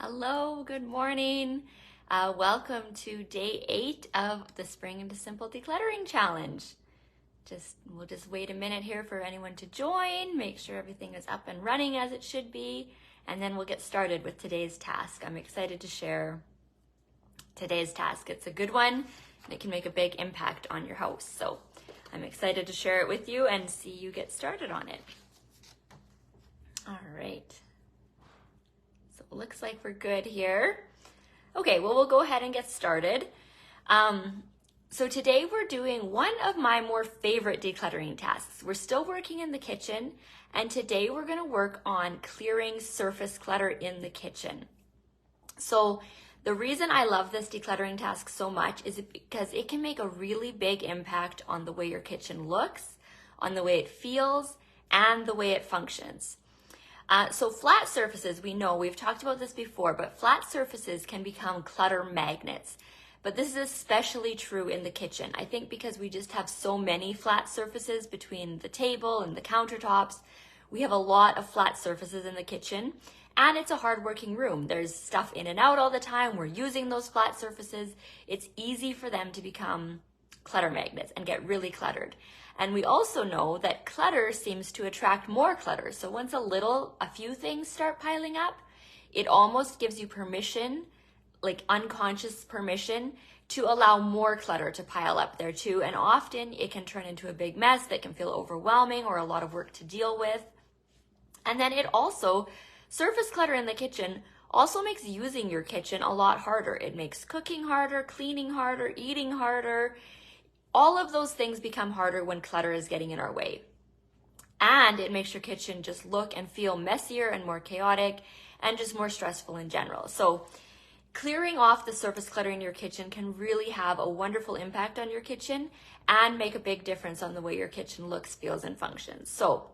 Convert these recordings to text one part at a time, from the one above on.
Hello, good morning. Welcome to day 8 of the Spring into Simple Decluttering Challenge. We'll just wait a minute here for anyone to join, make sure everything is up and running as it should be, and then we'll get started with today's task. I'm excited to share today's task. It's a good one, and it can make a big impact on your house. So I'm excited to share it with you and see you get started on it. All right. Looks like we're good here. Okay, well, we'll go ahead and get started. So today we're doing one of my more favorite decluttering tasks. We're still working in the kitchen, and today we're gonna work on clearing surface clutter in the kitchen. So the reason I love this decluttering task so much is because it can make a really big impact on the way your kitchen looks, on the way it feels, and the way it functions. So flat surfaces, we know, we've talked about this before, but flat surfaces can become clutter magnets. But this is especially true in the kitchen. I think because we just have so many flat surfaces between the table and the countertops, we have a lot of flat surfaces in the kitchen, and it's a hard-working room. There's stuff in and out all the time. We're using those flat surfaces. It's easy for them to become clutter magnets and get really cluttered. And we also know that clutter seems to attract more clutter. So once a few things start piling up, it almost gives you permission, like unconscious permission, to allow more clutter to pile up there too. And often it can turn into a big mess that can feel overwhelming or a lot of work to deal with. And then surface clutter in the kitchen also makes using your kitchen a lot harder. It makes cooking harder, cleaning harder, eating harder. All of those things become harder when clutter is getting in our way. And it makes your kitchen just look and feel messier and more chaotic and just more stressful in general. So clearing off the surface clutter in your kitchen can really have a wonderful impact on your kitchen and make a big difference on the way your kitchen looks, feels, and functions. So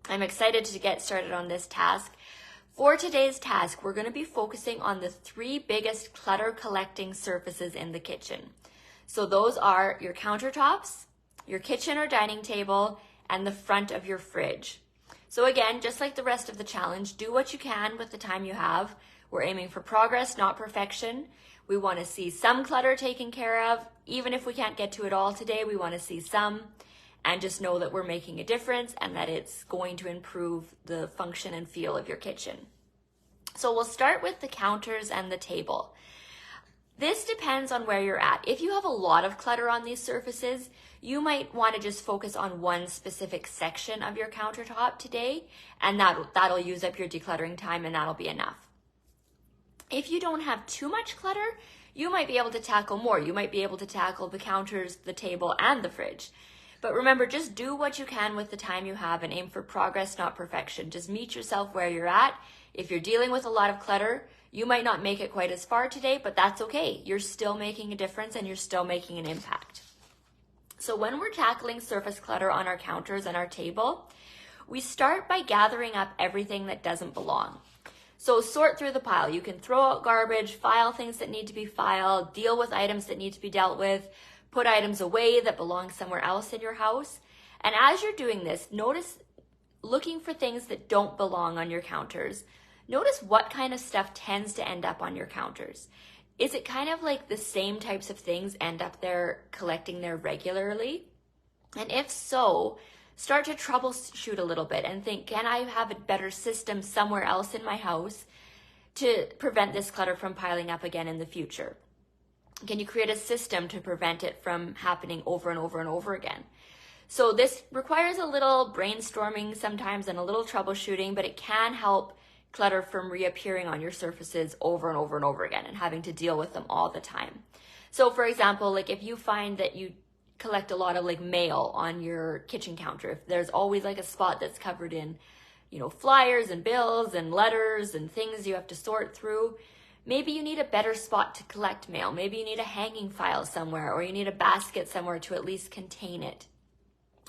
I'm excited to get started on this task. For today's task, we're going to be focusing on the 3 biggest clutter collecting surfaces in the kitchen. So those are your countertops, your kitchen or dining table, and the front of your fridge. So again, just like the rest of the challenge, do what you can with the time you have. We're aiming for progress, not perfection. We want to see some clutter taken care of. Even if we can't get to it all today, we want to see some, and just know that we're making a difference and that it's going to improve the function and feel of your kitchen. So we'll start with the counters and the table. This depends on where you're at. If you have a lot of clutter on these surfaces, you might want to just focus on one specific section of your countertop today, and that'll use up your decluttering time, and that'll be enough. If you don't have too much clutter, you might be able to tackle more. You might be able to tackle the counters, the table, and the fridge. But remember, just do what you can with the time you have and aim for progress, not perfection. Just meet yourself where you're at. If you're dealing with a lot of clutter, you might not make it quite as far today, but that's okay. You're still making a difference and you're still making an impact. So when we're tackling surface clutter on our counters and our table, we start by gathering up everything that doesn't belong. So sort through the pile. You can throw out garbage, file things that need to be filed, deal with items that need to be dealt with, put items away that belong somewhere else in your house. And as you're doing this, notice looking for things that don't belong on your counters. Notice what kind of stuff tends to end up on your counters. Is it kind of like the same types of things end up there, collecting there regularly? And if so, start to troubleshoot a little bit and think, can I have a better system somewhere else in my house to prevent this clutter from piling up again in the future? Can you create a system to prevent it from happening over and over and over again? So this requires a little brainstorming sometimes and a little troubleshooting, but it can help clutter from reappearing on your surfaces over and over and over again and having to deal with them all the time. So for example, like if you find that you collect a lot of like mail on your kitchen counter, if there's always like a spot that's covered in, flyers and bills and letters and things you have to sort through, maybe you need a better spot to collect mail. Maybe you need a hanging file somewhere, or you need a basket somewhere to at least contain it.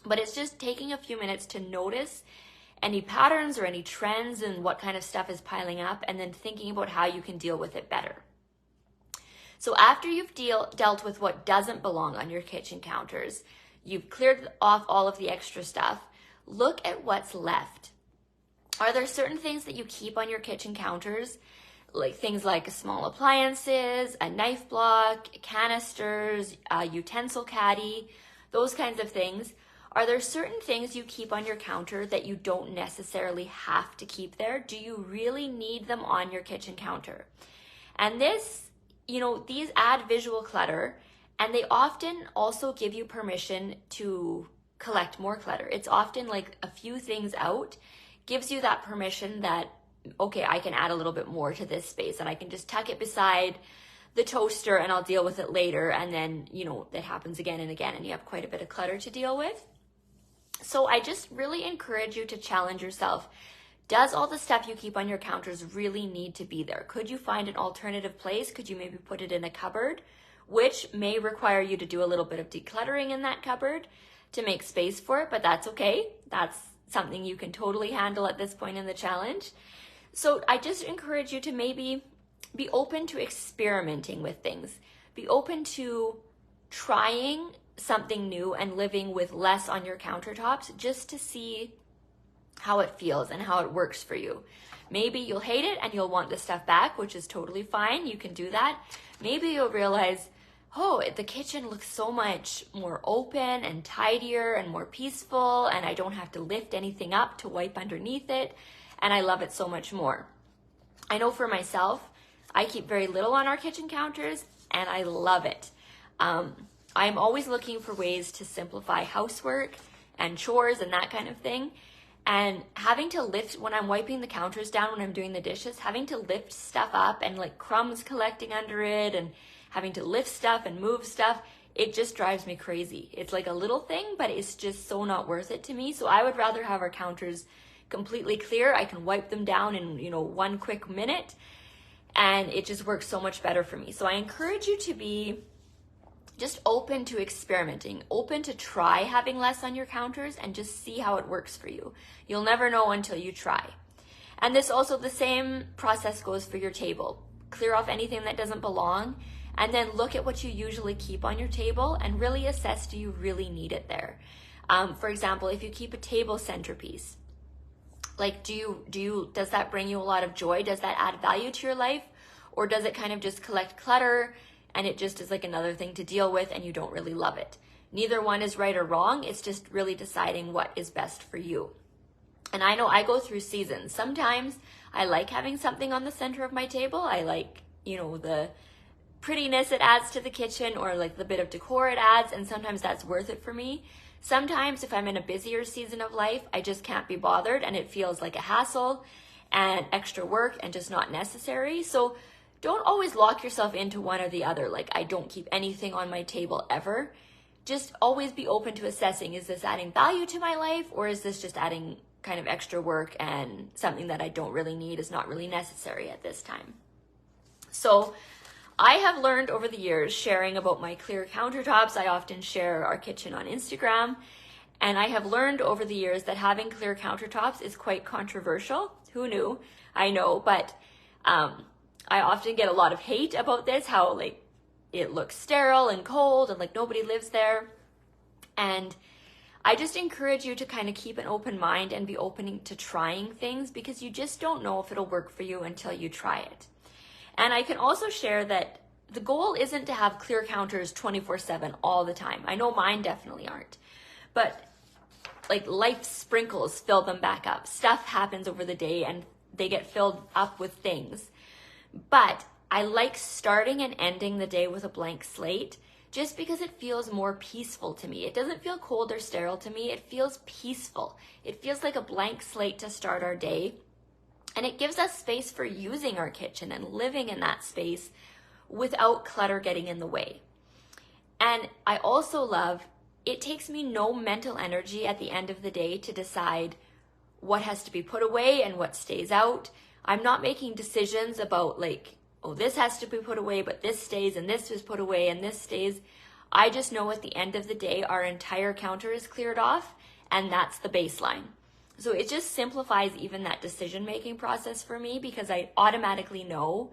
But it's just taking a few minutes to notice any patterns or any trends in what kind of stuff is piling up, and then thinking about how you can deal with it better. So after you've dealt with what doesn't belong on your kitchen counters, you've cleared off all of the extra stuff, look at what's left. Are there certain things that you keep on your kitchen counters? like things like small appliances, a knife block, canisters, a utensil caddy, those kinds of things. Are there certain things you keep on your counter that you don't necessarily have to keep there? Do you really need them on your kitchen counter? And this, these add visual clutter, and they often also give you permission to collect more clutter. It's often like a few things out gives you that permission that, okay, I can add a little bit more to this space and I can just tuck it beside the toaster and I'll deal with it later. And then, that happens again and again and you have quite a bit of clutter to deal with. So I just really encourage you to challenge yourself. Does all the stuff you keep on your counters really need to be there? Could you find an alternative place? Could you maybe put it in a cupboard, which may require you to do a little bit of decluttering in that cupboard to make space for it, but that's okay. That's something you can totally handle at this point in the challenge. So I just encourage you to maybe be open to experimenting with things. Be open to trying something new and living with less on your countertops just to see how it feels and how it works for you. Maybe you'll hate it and you'll want the stuff back, which is totally fine. You can do that. Maybe you'll realize, oh, the kitchen looks so much more open and tidier and more peaceful, and I don't have to lift anything up to wipe underneath it, and I love it so much more. I know for myself, I keep very little on our kitchen counters, and I love it. I'm always looking for ways to simplify housework and chores and that kind of thing. And having to lift, when I'm wiping the counters down, when I'm doing the dishes, having to lift stuff up and like crumbs collecting under it and having to lift stuff and move stuff, it just drives me crazy. It's like a little thing, but it's just so not worth it to me. So I would rather have our counters completely clear. I can wipe them down in, one quick minute, and it just works so much better for me. So I encourage you to be just open to experimenting, open to try having less on your counters and just see how it works for you. You'll never know until you try. And this also, the same process goes for your table. Clear off anything that doesn't belong, and then look at what you usually keep on your table and really assess, do you really need it there? For example, if you keep a table centerpiece, like does that bring you a lot of joy? Does that add value to your life? Or does it kind of just collect clutter and it just is like another thing to deal with and you don't really love it? Neither one is right or wrong. It's just really deciding what is best for you. And I know I go through seasons. Sometimes I like having something on the center of my table. I like, the prettiness it adds to the kitchen or like the bit of decor it adds, and sometimes that's worth it for me. Sometimes if I'm in a busier season of life, I just can't be bothered and it feels like a hassle and extra work and just not necessary. So don't always lock yourself into one or the other. Like, I don't keep anything on my table ever. Just always be open to assessing, is this adding value to my life, or is this just adding kind of extra work and something that I don't really need, is not really necessary at this time? So I have learned over the years, sharing about my clear countertops, I often share our kitchen on Instagram, and I have learned over the years that having clear countertops is quite controversial. Who knew? I know, but I often get a lot of hate about this, how like it looks sterile and cold and like nobody lives there. And I just encourage you to kind of keep an open mind and be open to trying things, because you just don't know if it'll work for you until you try it. And I can also share that the goal isn't to have clear counters 24/7 all the time. I know mine definitely aren't, but like life sprinkles fill them back up. Stuff happens over the day and they get filled up with things. But I like starting and ending the day with a blank slate just because it feels more peaceful to me. It doesn't feel cold or sterile to me. It feels peaceful. It feels like a blank slate to start our day. And it gives us space for using our kitchen and living in that space without clutter getting in the way. And I also love, it takes me no mental energy at the end of the day to decide what has to be put away and what stays out. I'm not making decisions about like, oh, this has to be put away, but this stays, and this is put away, and this stays. I just know at the end of the day, our entire counter is cleared off, and that's the baseline. So it just simplifies even that decision-making process for me, because I automatically know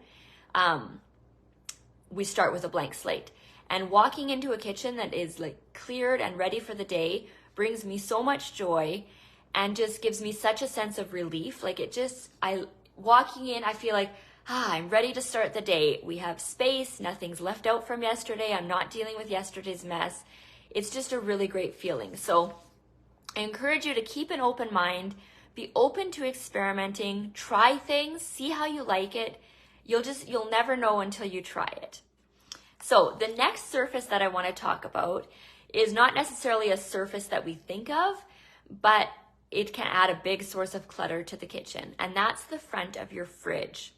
we start with a blank slate. And walking into a kitchen that is like cleared and ready for the day brings me so much joy and just gives me such a sense of relief. Like walking in, I feel like, I'm ready to start the day. We have space, nothing's left out from yesterday. I'm not dealing with yesterday's mess. It's just a really great feeling. So I encourage you to keep an open mind, be open to experimenting, try things, see how you like it. You'll never know until you try it. So the next surface that I want to talk about is not necessarily a surface that we think of, but it can add a big source of clutter to the kitchen, and that's the front of your fridge.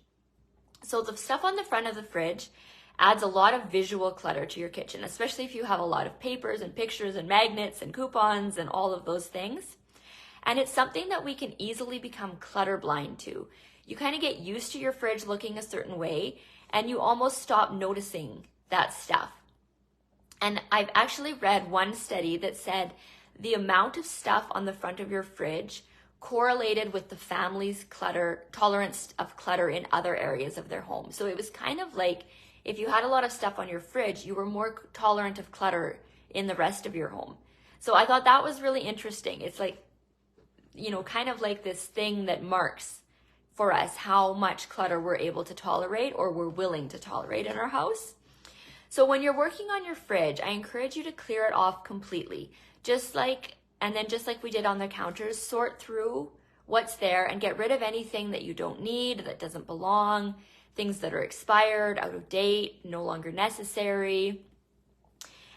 So the stuff on the front of the fridge adds a lot of visual clutter to your kitchen, especially if you have a lot of papers and pictures and magnets and coupons and all of those things. And it's something that we can easily become clutter blind to. You kind of get used to your fridge looking a certain way, and you almost stop noticing that stuff. And I've actually read one study that said the amount of stuff on the front of your fridge correlated with the family's tolerance of clutter in other areas of their home. So it was kind of like if you had a lot of stuff on your fridge, you were more tolerant of clutter in the rest of your home. So I thought that was really interesting. It's like, kind of like this thing that marks for us how much clutter we're able to tolerate or we're willing to tolerate in our house. So when you're working on your fridge, I encourage you to clear it off completely. Just like we did on the counters, sort through what's there and get rid of anything that you don't need, that doesn't belong, things that are expired, out of date, no longer necessary.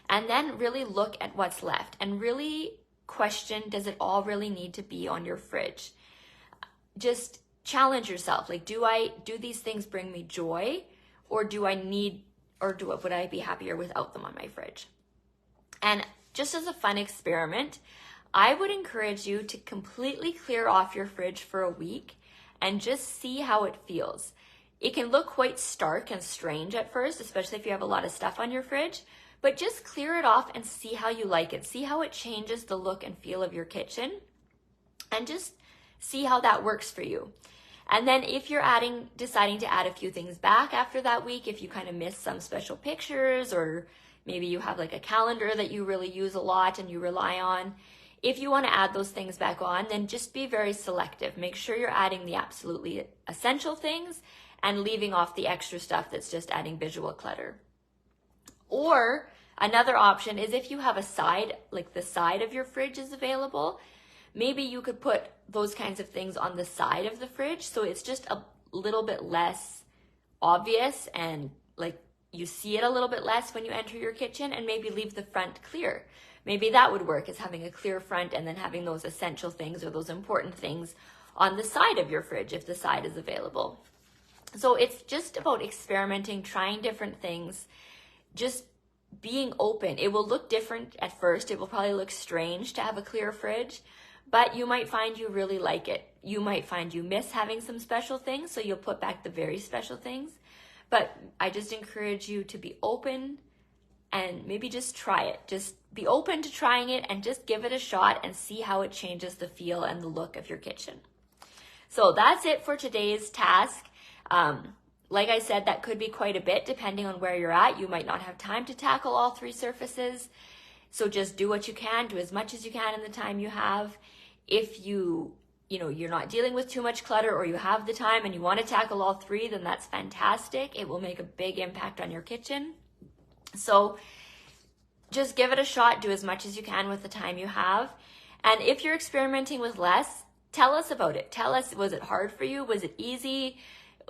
And then really look at what's left and really question, does it all really need to be on your fridge? Just challenge yourself. Like, do these things bring me joy, or would I be happier without them on my fridge? And just as a fun experiment, I would encourage you to completely clear off your fridge for a week and just see how it feels. It can look quite stark and strange at first, especially if you have a lot of stuff on your fridge, but just clear it off and see how you like it. See how it changes the look and feel of your kitchen, and just see how that works for you. And then if you're deciding to add a few things back after that week, if you kind of miss some special pictures, or maybe you have like a calendar that you really use a lot and you rely on, if you want to add those things back on, then just be very selective. Make sure you're adding the absolutely essential things and leaving off the extra stuff that's just adding visual clutter. Or another option is if you have a side, like the side of your fridge is available, maybe you could put those kinds of things on the side of the fridge, so it's just a little bit less obvious and like you see it a little bit less when you enter your kitchen, and maybe leave the front clear. Maybe that would work, as having a clear front and then having those essential things or those important things on the side of your fridge if the side is available. So it's just about experimenting, trying different things, just being open. It will look different at first. It will probably look strange to have a clear fridge, but you might find you really like it. You might find you miss having some special things, so you'll put back the very special things. But I just encourage you to be open and maybe just try it. Just be open to trying it and just give it a shot and see how it changes the feel and the look of your kitchen. So that's it for today's task. Like I said, that could be quite a bit depending on where you're at. You might not have time to tackle all three surfaces. So just do what you can, do as much as you can in the time you have. If you're not dealing with too much clutter, or you have the time and you want to tackle all three, then that's fantastic. It will make a big impact on your kitchen. So just give it a shot, do as much as you can with the time you have. And if you're experimenting with less, tell us about it. Tell us, was it hard for you? Was it easy?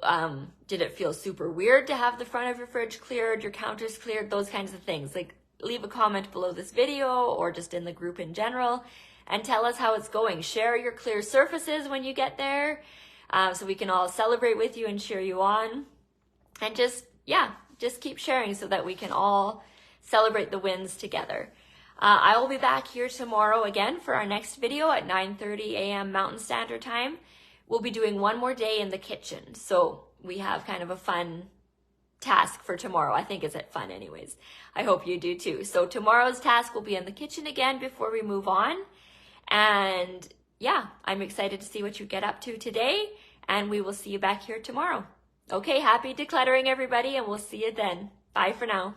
Did it feel super weird to have the front of your fridge cleared, your counters cleared, those kinds of things? Like, leave a comment below this video or just in the group in general and tell us how it's going. Share your clear surfaces when you get there, so we can all celebrate with you and cheer you on. And just keep sharing so that we can all celebrate the wins together. I will be back here tomorrow again for our next video at 9:30 a.m. Mountain Standard Time. We'll be doing one more day in the kitchen. So we have kind of a fun task for tomorrow. I think it's fun anyways. I hope you do too. So tomorrow's task will be in the kitchen again before we move on. And yeah, I'm excited to see what you get up to today, and we will see you back here tomorrow. Okay, happy decluttering everybody, and we'll see you then. Bye for now.